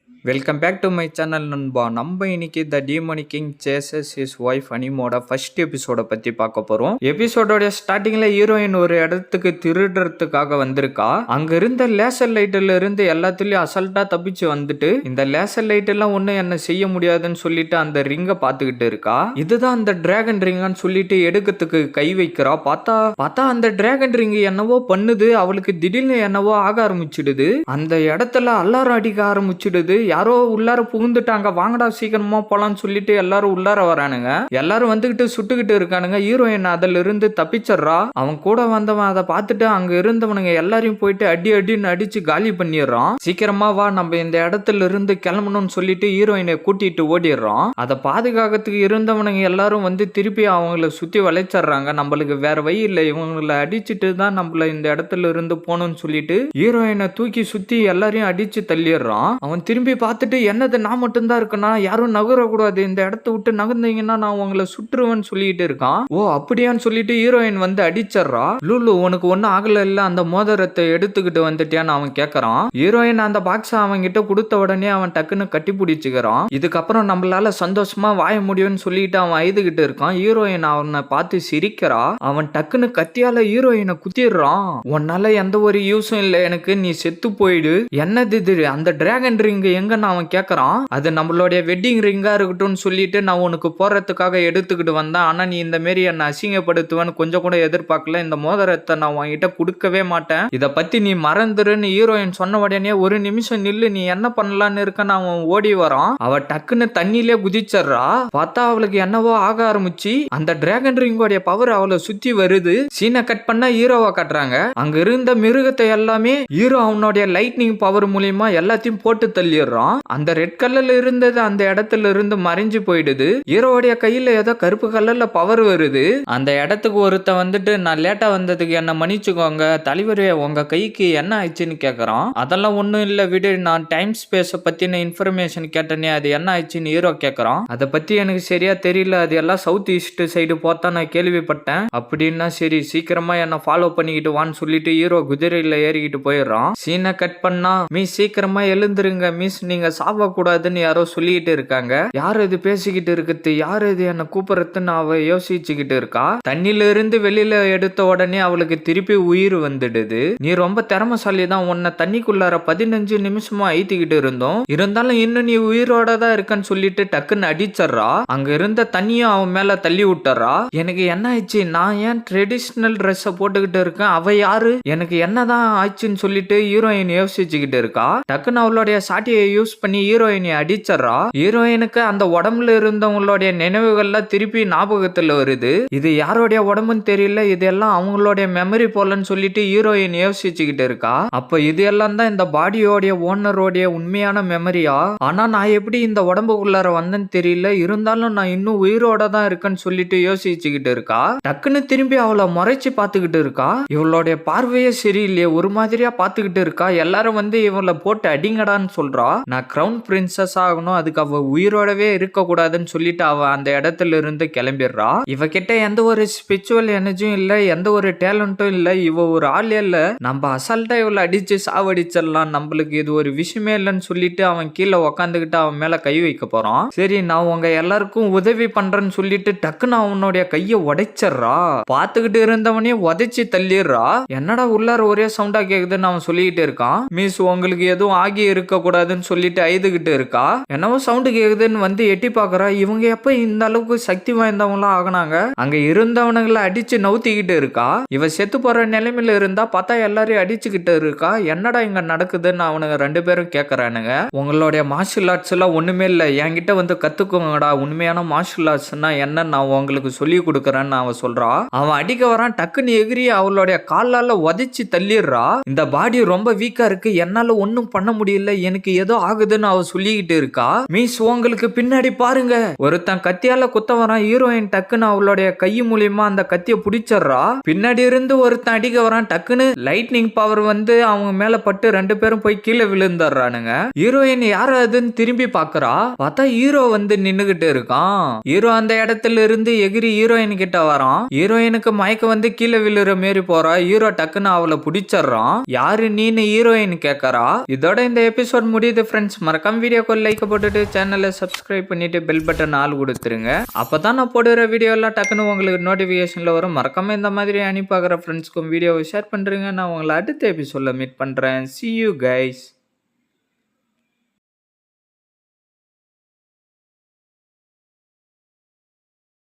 Welcome back to my channel நண்பா. நம்ம இன்னைக்கு the demon king chases his wife அனிமோட ஃபர்ஸ்ட் எபிசோட பத்தி பார்க்க போறோம். எபிசோடோட ஸ்டார்டிங்ல ஹீரோயின் ஒரு இடத்துக்கு திருடுறதுக்காக வந்திருக்கா. அங்க இருந்த லேசர் லைட்ல இருந்து எல்லாத்துலயும் அசல்ட்டா தப்பிச்சு வந்துட்டு இந்த லேசர் லைட் எல்லாம் ஒண்ணு என்ன செய்ய முடியாதுன்னு சொல்லிட்டு அந்த ரிங்கை பார்த்துக்கிட்டு இருக்கா. இதுதான் அந்த டிராகன் ரிங்கான்னு சொல்லிட்டு எடுக்கிறதுக்கு கை வைக்கிறா. பார்த்தா அந்த டிராகன் ரிங் என்னவோ பண்ணுது. அவளுக்கு திடீர்னு என்னவோ ஆக ஆரம்பிச்சிடுது. அந்த இடத்துல அலாரம் அடிக்க ஆரம்பிச்சிடுது. யாரோ உள்ளார புகுந்துட்டாங்க, வாங்கடா சீக்கிரமா போலான்னு சொல்லிட்டு எல்லாரும் உள்ளார வரானுங்க. எல்லாரும் வந்துகிட்டு சுட்டுக்கிட்டு இருக்கானுங்க. ஹீரோயின் அதுல இருந்து தப்பிச்சிடுறா. அவன் கூட வந்தவன் அதை பார்த்துட்டு அங்க இருந்தவனுங்க எல்லாரையும் போயிட்டு அடின்னு அடிச்சு காலி பண்ணிடுறான். சீக்கிரமா வா, நம்ம இந்த இடத்துல இருந்து கிளம்பணும்னு சொல்லிட்டு ஹீரோயினை கூட்டிட்டு ஓடிடுறான். அதை பாதுகாக்கிறதுக்கு இருந்தவனுங்க எல்லாரும் வந்து திருப்பி அவங்கள சுத்தி வளைச்சிடுறாங்க. நம்மளுக்கு வேற வழி இல்லை, இவங்களை அடிச்சுட்டு தான் நம்மள இந்த இடத்துல இருந்து போகணும்னு சொல்லிட்டு ஹீரோயினை தூக்கி சுத்தி எல்லாரையும் அடிச்சு தள்ளிடுறான். அவன் திரும்பி பார்த்துட்டு என்னது நான் மட்டும்தான் இருக்கனா, யாரும் நகரக்கூடாது, இந்த இடத்த விட்டு நகர்ந்தீங்கன்னா நான் உங்களை சுற்றுவேன்னு சொல்லிட்டு இருக்கான். ஓ அப்படியான்னு சொல்லிட்டு ஹீரோயின் வந்து அடிச்சிடறா. லூலு உனக்கு ஒன்னும் ஆகல இல்ல, அந்த மோதிரத்தை எடுத்துக்கிட்டு வந்துட்டியான்னு அவன் கேட்கறான். ஹீரோயின் அந்த பாக்ஸ் அவன் கிட்ட கொடுத்த உடனே அவன் டக்குன்னு கட்டி பிடிச்சுக்கிறான். இதுக்கப்புறம் நம்மளால சந்தோஷமா வாய முடியும்னு சொல்லிட்டு அவன் ஐதுகிட்டு இருக்கான். ஹீரோயின் அவனை பார்த்து சிரிக்கிறா. அவன் டக்குன்னு கத்தியால ஹீரோயினை குத்திடுறான். உன்னால எந்த ஒரு யூஸும் இல்லை எனக்கு, நீ செத்து போயிடு. என்னது இது, அந்த டிராகன் ரிங் எங்கன்னு அவன் கேட்கறான். அது நம்மளுடைய வெட்டிங் ரிங்கா இருக்கட்டும்னு சொல்லிட்டு நான் உனக்கு போறதுக்காக எடுத்துக்கிட்டு வந்தேன். ஆனா நீ இந்த மாரி என்ன அசிங்கப்படுத்துவேன்னு கொஞ்சம் கூட எதிர்பார்க்கல. இந்த மோதிரத்தை நான் உன்கிட்ட கொடுக்கவே மாட்டேன், இத பத்தி நீ மறந்துருன்னு ஹீரோயின் சொன்ன உடனே ஒரு நிமிஷம் நில்லு, நீ என்ன பண்ணலான்னு இருக்கன்னு அவன் ஓடி வரான். அவ டக்குன்னு தண்ணியிலே குதிச்சிடுறா. பார்த்தா அவளுக்கு என்னவோ ஆக ஆரம்பிச்சு அந்த டிராகன் ரிங்கோடைய பவர் அவளை சுத்தி வருது. சீனை கட் பண்ண ஹீரோவை காட்டுறாங்க. அங்க இருந்த மிருகத்தை எல்லாமே ஹீரோ அவனுடைய லைட்னிங் பவர் மூலியமா எல்லாத்தையும் போட்டு தள்ளிடுறான். அந்த ரெட் கலர்ல இருந்தது அந்த இடத்துல இருந்து மறைஞ்சு போயிடுது. ஹீரோடைய கையில ஏதோ கருப்பு கலர்ல பவர் வருது. அந்த இடத்துக்கு ஒருத்த வந்துட்டு நான் லேட்டா வந்ததுக்கு என்ன மன்னிச்சுக்கோங்க தலைவரே, உங்க கைக்கு என்ன ஆயிடுச்சுன்னு கேக்குறான். அதெல்லாம் ஒண்ணும் இல்ல விடு, நான் டைம் ஸ்பேஸ பத்தின இன்ஃபர்மேஷன் கேட்டனே, அது என்ன ஆயிடுச்சுன்னு ஹீரோ கேக்குறான். அதை பத்தி எனக்கு சரியா தெரியல, அது எல்லாம் சவுத் ஈஸ்ட் சைடு போத்தா நான் கேள்விப்பட்டேன். அப்படின்னா சரி சீக்கிரமா என்ன ஃபாலோ பண்ணிக்கிட்டு வான்னு சொல்லிட்டு ஹீரோ குதிரையில ஏறிக்கிட்டு போயிடுறான். சீனை கட் பண்ணா மிஸ் சீக்கிரமா எழுந்துருங்க மிஸ், நீங்க சாவக்கூடாதுன்னு யாரோ சொல்லிட்டு இருக்காங்க. யார் இது பேசிக்கிட்டு இருக்குது, யார் இது என்ன கூப்பிடுறதுன்னு அவ யோசிச்சுக்கிட்டு இருக்கா. தண்ணில இருந்து வெளியில எடுத்த உடனே அவளுக்கு திருப்பி உயிர் வந்துடுது. நீ ரொம்ப திறமசாலி தான், உன்னை தண்ணிக்குள்ளார 15 நிமிஷமா ஐத்திக்கிட்டு இருந்தோம், இருந்தாலும் இன்னும் நீ உயிரோட தான் இருக்கன்னு சொல்லிட்டு டக்குன்னு அடிச்சிடறா. அங்க இருந்த தண்ணியும் அவன் மேல தள்ளி விட்டுறா. எனக்கு என்ன ஆயிடுச்சு, நான் ஏன் ட்ரெடிஷனல் ட்ரெஸ் போட்டுக்கிட்டு இருக்கேன், அவ யாரு, எனக்கு என்னதான் ஆச்சுன்னு சொல்லிட்டு ஹீரோயின் யோசிச்சுக்கிட்டு இருக்கா. டக்குன்னு அவளுடைய சாட்டியை யூஸ் பண்ணி ஹீரோயினை அடிச்சிடறா. ஹீரோயினுக்கு அந்த உடம்புல இருந்தவங்களுடைய நினைவுகள்லாம் திருப்பி ஞாபகத்துல வருது. இது யாரோடைய உடம்புன்னு தெரியல, இதெல்லாம் அவங்களுடைய மெமரி போலன்னு சொல்லிட்டு ஹீரோயின் யோசிச்சுக்கிட்டு இருக்கா. அப்ப இது எல்லாம் தான் இந்த பாடியோடைய ஓனரோடைய உண்மையான மெமரியா, ஆனா நான் எப்படி இந்த உடம்புக்குள்ளார வந்தேன்னு தெரியல, இருந்தாலும் நான் இன்னும் உயிரோட தான் இருக்கேன்னு சொல்லிட்டு யோசிச்சுக்கிட்டு இருக்கா. டக்குன்னு திரும்பி அவளை முறைச்சு பார்த்துக்கிட்டு இருக்கா. இவளுடைய பார்வையே சரியில்லையே, ஒரு மாதிரியா பார்த்துக்கிட்டு இருக்கா. எல்லாரும் வந்து இவளை போட்டு அடிங்கடான்னு சொல்றா. நான் கிரவுன் பிரின்சஸ் ஆகணும், அதுக்கு அவ உயிரோடவே இருக்க கூடாதுன்னு சொல்லிட்டு அவ அந்த இடத்துல இருந்து கிளம்பிடுறா. இவகிட்ட எந்த ஒரு ஸ்பிரிச்சுவல் எனர்ஜியும் இல்ல, எந்த ஒரு டேலண்டும் இல்ல, இவ ஒரு ஆளே இல்ல, நம்ம அசால்ட்டா இவளை அடிச்சு சாவடிச்சிடலாம், நம்மளுக்கு இது ஒரு விஷயமே இல்லைன்னு சொல்லிட்டு அவன் கீழே உக்காந்துக்கிட்டு அவன் மேல கை வைக்க போறான். சரி நான் உங்க எல்லாருக்கும் உதவி பண்றேன்னு சொல்லிட்டு டக்குன்னு அவனுடைய கையை உடைச்சிடறா. பாத்துக்கிட்டு இருந்தவனே உதைச்சு தள்ளிடுறா. என்னடா உள்ளார ஒரே சவுண்டா கேக்குதுன்னு அவன் சொல்லிக்கிட்டு இருக்கான். மிஸ் உங்களுக்கு எதுவும் ஆகி இருக்க கூடாதுன்னு சொல்லிட்டு ஐதுகிட்டு இருக்கா. என்னவோ சவுண்டு கேக்குதுன்னு வந்து எட்டி பாக்குறா. இவங்க எப்ப இந்த அளவுக்கு சக்தி வாய்ந்தவங்களா ஆகினாங்க, அங்க இருந்தவனுங்களை அடிச்சு நவுத்திக்கிட்டு இருக்கா. இவ செத்து போற நிலைமையில இருந்தா பார்த்தா எல்லாரையும் அடிச்சுக்கிட்டு இருக்கா. என்னடா இங்க நடக்குதுன்னு அவனுங்க 2 பேரும் கேக்குறானுங்க. உங்களுடைய மார்ஷல் ஆர்ட்ஸ் எல்லாம் ஒண்ணுமே இல்ல, என்கிட்ட வந்து கத்துக்கோங்கடா, உண்மையான மார்ஷல் ஆர்ட்ஸ்னா என்ன நான் உங்களுக்கு சொல்லி கொடுக்கறேன்னு அவன் சொல்றா. அவன் அடிக்க வரான். டக்குன்னு எகிரி அவளுடைய காலால உதைச்சு தள்ளிடுறா. இந்த பாடி ரொம்ப வீக்கா இருக்கு, என்னால ஒன்னும் பண்ண முடியல, எனக்கு ஏதோ ஆகுதுன்னு அவ சொல்லிக்கிட்டு இருக்கா. மிஸ் உங்களுக்கு பின்னாடி பாருங்க, ஒருத்தன் கத்தியால குத்த வரான். ஹீரோயின் டக்குன்னு அவளுடைய கை மூலியமா அந்த கத்திய புடிச்சிடுறா. பின்னாடி இருந்து ஒருத்தன் அடிக்க வரான். டக்குன்னு லைட்னிங் பவர் வந்து அவங்க மேல பட்டு 2 பேரும் போய் கீழே விழுந்துடுறானுங்க. ஹீரோயின் யாரு அதுன்னு திரும்பி பாக்குறா. பார்த்தா ஹீரோ வந்து நின்னுகிட்டு இருக்கான். ஹீரோ அந்த இடத்துல இருந்து எகிரி ஹீரோயின் கிட்ட வரான். ஹீரோயினுக்கு மயக்க வந்து கீழே விழுற மாரி போறா. ஹீரோ டக்குன்னு அவளை புடிச்சிடுறான். யாரு நீன்னு ஹீரோயின் கேட்கறா. இதோட இந்த எபிசோட் முடியுது. புரியுது ஃப்ரெண்ட்ஸ். மறக்காம வீடியோக்கு லைக் போட்டுட்டு சேனலை சப்ஸ்கிரைப் பண்ணிட்டு பெல் பட்டன் ஆல் கொடுத்துருங்க. அப்பதான் நான் போடுற வீடியோ எல்லாம் டக்குன்னு உங்களுக்கு நோட்டிபிகேஷன்ல வரும். மறக்காம இந்த மாதிரி அனுப்பி பார்க்குற ஃப்ரெண்ட்ஸ்க்கும் வீடியோவை ஷேர் பண்றீங்க. நான் உங்களை அடுத்த எபிசோட்ல மீட் பண்றேன். See you guys.